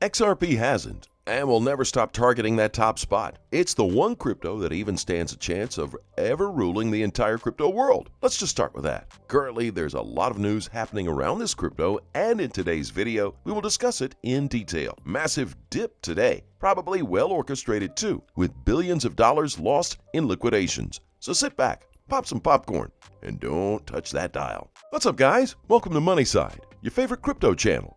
XRP hasn't and will never stop targeting that top spot. It's the one crypto that even stands a chance of ever ruling the entire crypto world. Let's just start with that. Currently, there's a lot of news happening around this crypto, and in today's video, we will discuss it in detail. Massive dip today, probably well orchestrated too, with billions of dollars lost in liquidations. So sit back, pop some popcorn, and don't touch that dial. What's up, guys? Welcome to Moneyside, your favorite crypto channel.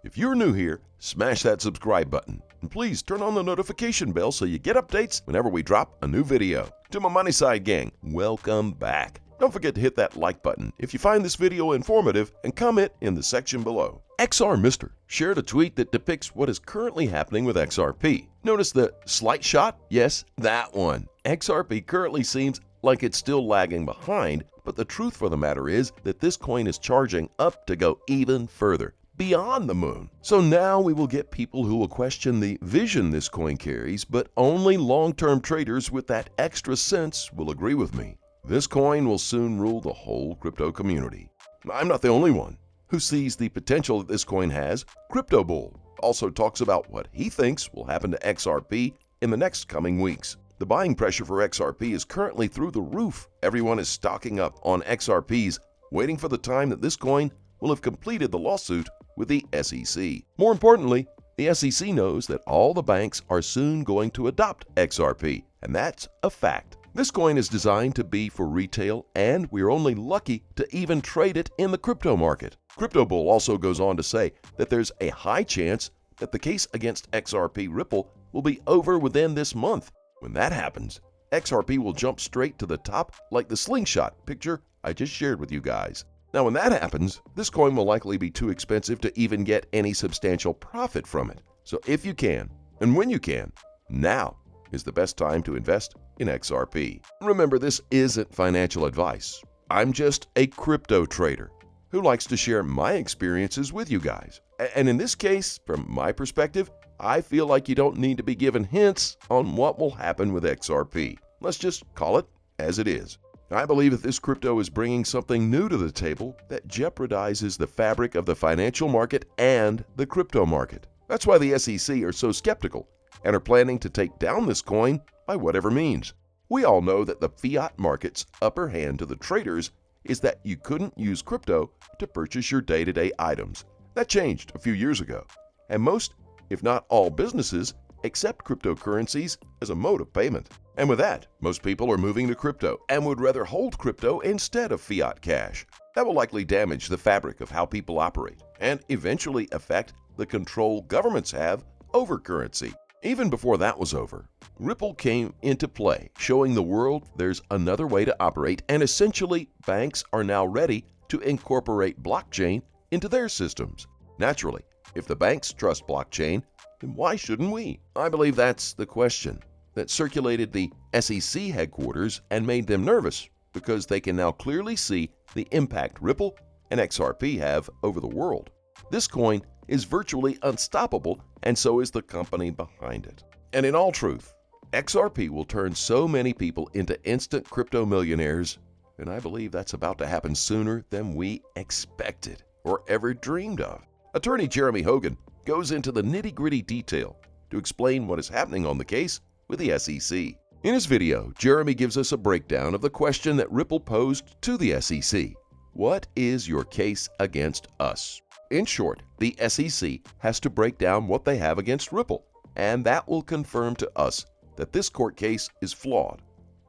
If you're new here, smash that subscribe button. And please turn on the notification bell so you get updates whenever we drop a new video. To my Moneyside gang, welcome back. Don't forget to hit that like button if you find this video informative and comment in the section below. XRMister shared a tweet that depicts what is currently happening with XRP. Notice the slight shot? Yes, that one. XRP currently seems like it's still lagging behind, but the truth for the matter is that this coin is charging up to go even further, beyond the moon. So now we will get people who will question the vision this coin carries, but only long-term traders with that extra sense will agree with me. This coin will soon rule the whole crypto community. I'm not the only one who sees the potential that this coin has. Crypto Bull also talks about what he thinks will happen to XRP in the next coming weeks. The buying pressure for XRP is currently through the roof. Everyone is stocking up on XRPs, waiting for the time that this coin will have completed the lawsuit with the SEC. More importantly, the SEC knows that all the banks are soon going to adopt XRP, and that's a fact. This coin is designed to be for retail, and we're only lucky to even trade it in the crypto market. Crypto Bull also goes on to say that there's a high chance that the case against XRP Ripple will be over within this month. When that happens, XRP will jump straight to the top like the slingshot picture I just shared with you guys. Now, when that happens, this coin will likely be too expensive to even get any substantial profit from it. So if you can, and when you can, now is the best time to invest in XRP. Remember, this isn't financial advice. I'm just a crypto trader who likes to share my experiences with you guys. And in this case, from my perspective, I feel like you don't need to be given hints on what will happen with XRP. Let's just call it as it is. I believe that this crypto is bringing something new to the table that jeopardizes the fabric of the financial market and the crypto market. That's why the SEC are so skeptical and are planning to take down this coin by whatever means. We all know that the fiat market's upper hand to the traders is that you couldn't use crypto to purchase your day-to-day items. That changed a few years ago, and most, if not all, businesses accept cryptocurrencies as a mode of payment. And with that, most people are moving to crypto and would rather hold crypto instead of fiat cash. That will likely damage the fabric of how people operate and eventually affect the control governments have over currency. Even before that was over, Ripple came into play, showing the world there's another way to operate, and essentially banks are now ready to incorporate blockchain into their systems. Naturally, if the banks trust blockchain, then why shouldn't we? I believe that's the question that circulated the SEC headquarters and made them nervous, because they can now clearly see the impact Ripple and XRP have over the world. This coin is virtually unstoppable, and so is the company behind it. And in all truth, XRP will turn so many people into instant crypto millionaires, and I believe that's about to happen sooner than we expected or ever dreamed of. Attorney Jeremy Hogan goes into the nitty-gritty detail to explain what is happening on the case with the SEC. In his video, Jeremy gives us a breakdown of the question that Ripple posed to the SEC. What is your case against us? In short, the SEC has to break down what they have against Ripple, and that will confirm to us that this court case is flawed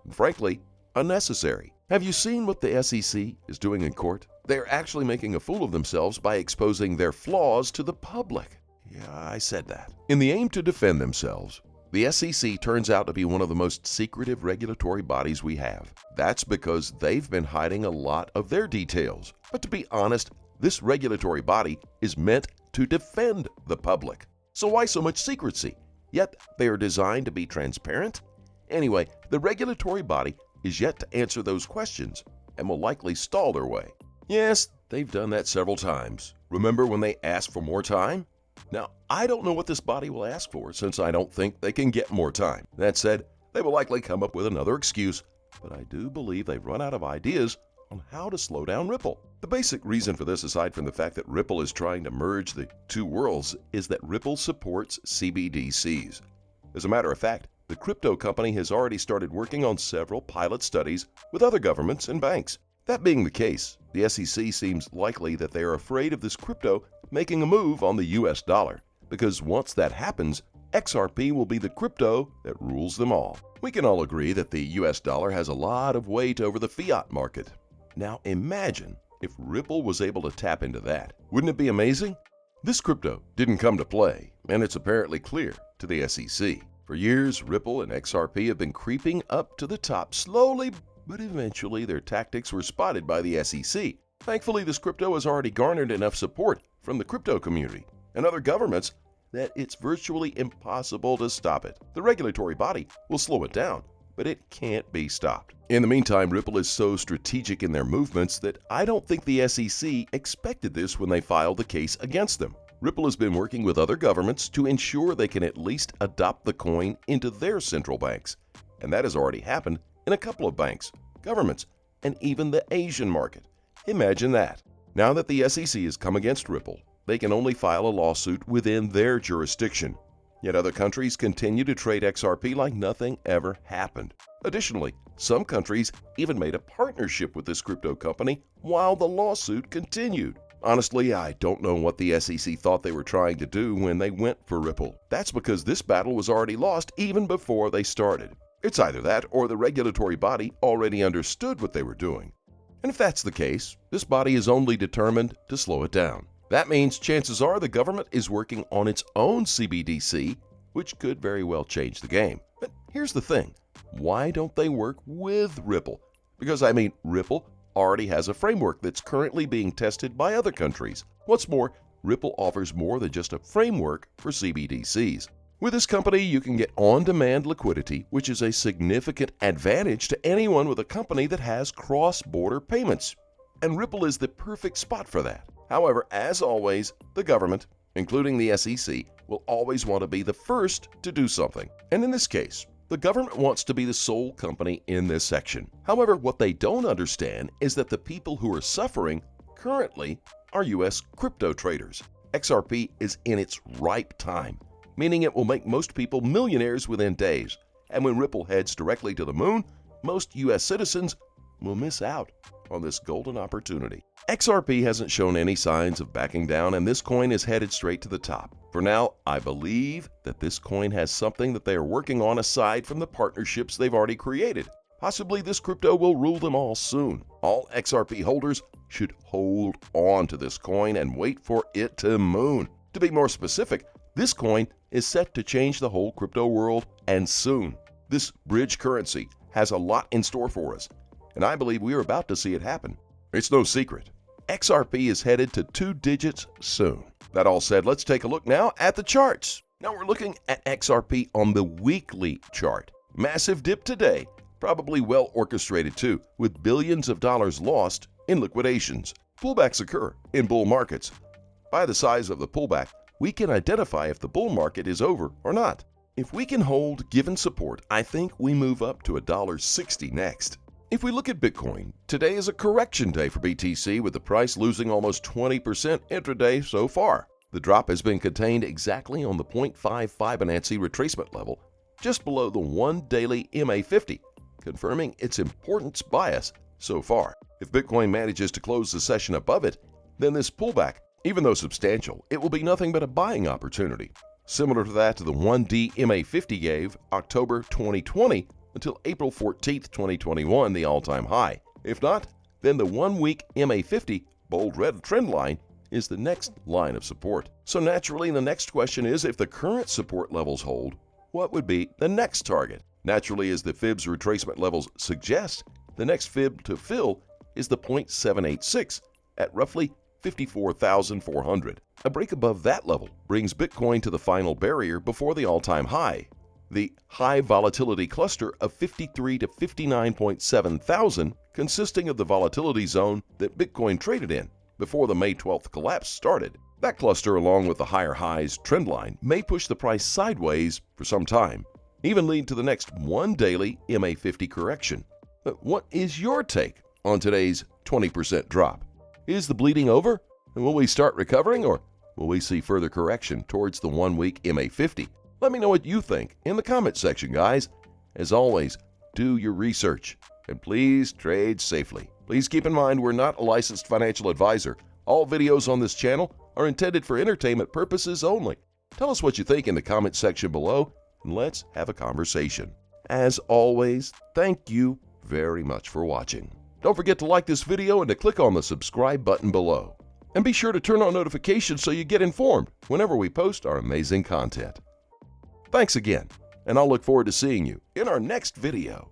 and, frankly, unnecessary. Have you seen what the SEC is doing in court? They're actually making a fool of themselves by exposing their flaws to the public. Yeah, I said that. In the aim to defend themselves, the SEC turns out to be one of the most secretive regulatory bodies we have. That's because they've been hiding a lot of their details. But to be honest, this regulatory body is meant to defend the public. So why so much secrecy? Yet they are designed to be transparent? Anyway, the regulatory body is yet to answer those questions and will likely stall their way. Yes, they've done that several times. Remember when they asked for more time? Now, I don't know what this body will ask for, since I don't think they can get more time. That said, they will likely come up with another excuse, but I do believe they've run out of ideas on how to slow down Ripple. The basic reason for this, aside from the fact that Ripple is trying to merge the two worlds, is that Ripple supports CBDCs. As a matter of fact, the crypto company has already started working on several pilot studies with other governments and banks. That being the case, the SEC seems likely that they are afraid of this crypto making a move on the US dollar, because once that happens, XRP will be the crypto that rules them all. We can all agree that the US dollar has a lot of weight over the fiat market. Now imagine if Ripple was able to tap into that. Wouldn't it be amazing? This crypto didn't come to play, and it's apparently clear to the SEC. For years, Ripple and XRP have been creeping up to the top slowly, but eventually their tactics were spotted by the SEC. Thankfully, this crypto has already garnered enough support from the crypto community and other governments that it's virtually impossible to stop it. The regulatory body will slow it down, but it can't be stopped. In the meantime, Ripple is so strategic in their movements that I don't think the SEC expected this when they filed the case against them. Ripple has been working with other governments to ensure they can at least adopt the coin into their central banks. And that has already happened in a couple of banks, governments, and even the Asian market. Imagine that. Now that the SEC has come against Ripple, they can only file a lawsuit within their jurisdiction. Yet other countries continue to trade XRP like nothing ever happened. Additionally, some countries even made a partnership with this crypto company while the lawsuit continued. Honestly, I don't know what the SEC thought they were trying to do when they went for Ripple. That's because this battle was already lost even before they started. It's either that or the regulatory body already understood what they were doing. And if that's the case, this body is only determined to slow it down. That means chances are the government is working on its own CBDC, which could very well change the game. But here's the thing. Why don't they work with Ripple? Because, Ripple already has a framework that's currently being tested by other countries. What's more, Ripple offers more than just a framework for CBDCs. With this company, you can get on-demand liquidity, which is a significant advantage to anyone with a company that has cross-border payments. And Ripple is the perfect spot for that. However, as always, the government, including the SEC, will always want to be the first to do something. And in this case, the government wants to be the sole company in this section. However, what they don't understand is that the people who are suffering currently are US crypto traders. XRP is in its ripe time, meaning it will make most people millionaires within days. And when Ripple heads directly to the moon, most US citizens will miss out on this golden opportunity. XRP hasn't shown any signs of backing down, and this coin is headed straight to the top. For now, I believe that this coin has something that they are working on aside from the partnerships they've already created. Possibly this crypto will rule them all soon. All XRP holders should hold on to this coin and wait for it to moon. To be more specific, this coin is set to change the whole crypto world, and soon. This bridge currency has a lot in store for us, and I believe we are about to see it happen. It's no secret. XRP is headed to 2 digits soon. That all said, let's take a look now at the charts. Now we're looking at XRP on the weekly chart. Massive dip today, probably well orchestrated too, with billions of dollars lost in liquidations. Pullbacks occur in bull markets. By the size of the pullback, we can identify if the bull market is over or not. If we can hold given support, I think we move up to $1.60 next. If we look at Bitcoin, today is a correction day for BTC, with the price losing almost 20% intraday so far. The drop has been contained exactly on the 0.5 Fibonacci retracement level, just below the 1 daily MA50, confirming its importance bias so far. If Bitcoin manages to close the session above it, then this pullback, even though substantial, it will be nothing but a buying opportunity. Similar to that to the 1D MA50 gave October 2020 until April 14, 2021, the all-time high. If not, then the 1-week MA50 bold red trend line is the next line of support. So naturally, the next question is, if the current support levels hold, what would be the next target? Naturally, as the Fibs retracement levels suggest, the next Fib to fill is the 0.786 at roughly 54,400. A break above that level brings Bitcoin to the final barrier before the all-time high, the high volatility cluster of 53 to 59.7 thousand, consisting of the volatility zone that Bitcoin traded in before the May 12th collapse started. That cluster, along with the higher highs trend line, may push the price sideways for some time, even lead to the next 1 daily MA50 correction. But what is your take on today's 20% drop? Is the bleeding over? And will we start recovering, or will we see further correction towards the 1-week MA50? Let me know what you think in the comment section, guys. As always, do your research and please trade safely. Please keep in mind we're not a licensed financial advisor. All videos on this channel are intended for entertainment purposes only. Tell us what you think in the comment section below, and let's have a conversation. As always, thank you very much for watching. Don't forget to like this video and to click on the subscribe button below. And be sure to turn on notifications so you get informed whenever we post our amazing content. Thanks again, and I'll look forward to seeing you in our next video.